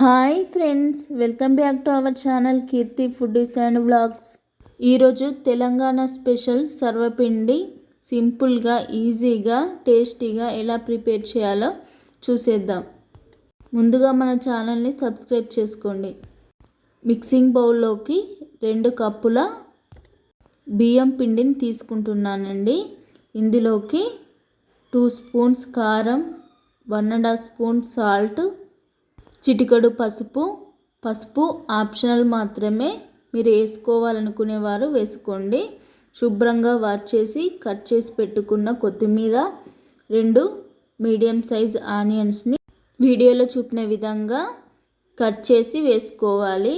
Hi friends, welcome back to our channel Keerthi foodies and vlogs. ఈరోజు Telangana special సర్వపిండి సింపుల్గా, ఈజీగా, టేస్టీగా ఎలా ప్రిపేర్ చేయాలో చూసేద్దాం. ముందుగా మన ఛానల్ని సబ్స్క్రైబ్ చేసుకోండి. మిక్సింగ్ బౌల్లోకి 2 కప్పుల బియ్యం పిండిని తీసుకుంటున్నానండి. ఇందులోకి 2 స్పూన్స్ కారం, 1.5 స్పూన్ సాల్ట్, చిటికెడు పసుపు ఆప్షనల్ మాత్రమే, మీరు వేసుకోవాలనుకునేవారు వేసుకోండి. శుభ్రంగా వాష్ చేసి కట్ చేసి పెట్టుకున్న కొత్తిమీర, 2 మీడియం సైజ్ ఆనియన్స్ని వీడియోలో చూపిన విధంగా కట్ చేసి వేసుకోవాలి.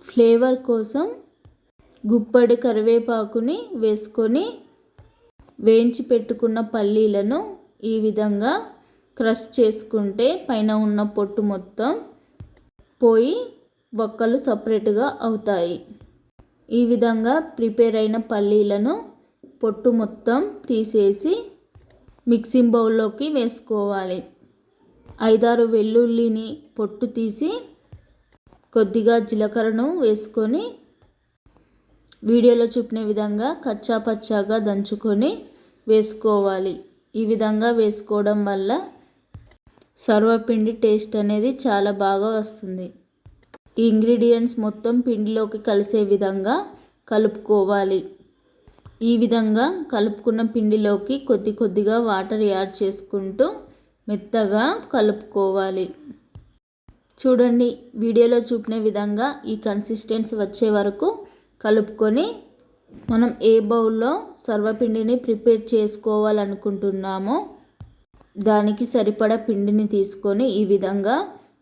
ఫ్లేవర్ కోసం గుప్పెడు కరివేపాకుని వేసుకొని వేయించి పెట్టుకున్న పల్లీలను ఈ విధంగా క్రష్ చేసుకుంటే పైన ఉన్న పొట్టు మొత్తం పోయి వక్కలు సపరేట్గా అవుతాయి. ఈ విధంగా ప్రిపేర్ అయిన పల్లీలను పొట్టు మొత్తం తీసేసి మిక్సింగ్ బౌల్లోకి వేసుకోవాలి. 5-6 వెల్లుల్లిని పొట్టు తీసి కొద్దిగా జీలకర్రను వేసుకొని వీడియోలో చూపిన విధంగా కచ్చా పచ్చాగా దంచుకొని వేసుకోవాలి. ఈ విధంగా వేసుకోవడం వల్ల సర్వపిండి టేస్ట్ అనేది చాలా బాగా వస్తుంది. ఈ ఇంగ్రీడియంట్స్ మొత్తం పిండిలోకి కలిసే విధంగా కలుపుకోవాలి. ఈ విధంగా కలుపుకున్న పిండిలోకి కొద్దిగా వాటర్ యాడ్ చేసుకుంటూ మెత్తగా కలుపుకోవాలి. చూడండి, వీడియోలో చూపిన విధంగా ఈ కన్సిస్టెన్సీ వచ్చే వరకు కలుపుకొని మనం ఏ బౌల్లో సర్వపిండిని ప్రిపేర్ చేసుకోవాలనుకుంటున్నామో దానికి సరిపడా పిండిని తీసుకొని ఈ విధంగా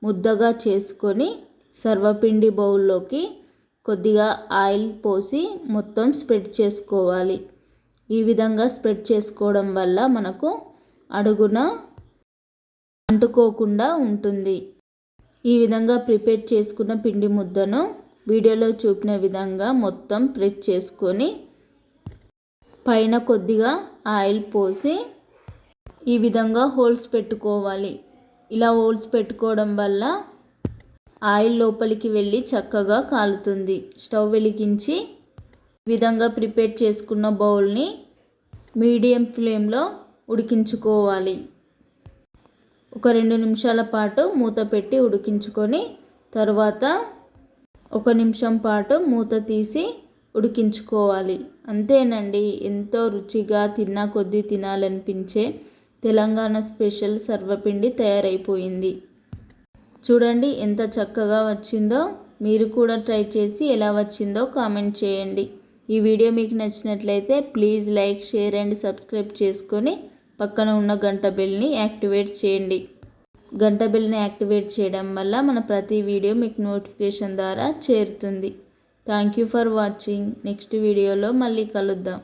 ముద్దగా చేసుకొని సర్వపిండి బౌల్లోకి కొద్దిగా ఆయిల్ పోసి మొత్తం స్ప్రెడ్ చేసుకోవాలి. ఈ విధంగా స్ప్రెడ్ చేసుకోవడం వల్ల మనకు అడుగున అంటుకోకుండా ఉంటుంది. ఈ విధంగా ప్రిపేర్ చేసుకున్న పిండి ముద్దను వీడియోలో చూపిన విధంగా మొత్తం ప్రెస్ చేసుకొని పైన కొద్దిగా ఆయిల్ పోసి ఈ విధంగా హోల్స్ పెట్టుకోవాలి. ఇలా హోల్స్ పెట్టుకోవడం వల్ల ఆయిల్ లోపలికి వెళ్ళి చక్కగా కాలుతుంది. స్టవ్ వెలిగించి ఈ విధంగా ప్రిపేర్ చేసుకున్న బౌల్ని మీడియం ఫ్లేమ్లో ఉడికించుకోవాలి. ఒక 2 నిమిషాల పాటు మూత పెట్టి ఉడికించుకొని తర్వాత 1 నిమిషం పాటు మూత తీసి ఉడికించుకోవాలి. అంతేనండి, ఎంతో రుచిగా తిన్నా కొద్దీ తినాలనిపించే తెలంగాణ స్పెషల్ సర్వపిండి తయారైపోయింది. చూడండి ఎంత చక్కగా వచ్చిందో. మీరు కూడా ట్రై చేసి ఎలా వచ్చిందో కామెంట్ చేయండి. ఈ వీడియో మీకు నచ్చినట్లయితే please like, share and subscribe చేసుకొని పక్కన ఉన్న గంట బెల్ని యాక్టివేట్ చేయండి. గంట బెల్ని యాక్టివేట్ చేయడం వల్ల మన ప్రతి వీడియో మీకు నోటిఫికేషన్ ద్వారా చేరుతుంది. Thank you for watching. Next వీడియోలో మళ్ళీ కలుద్దాం.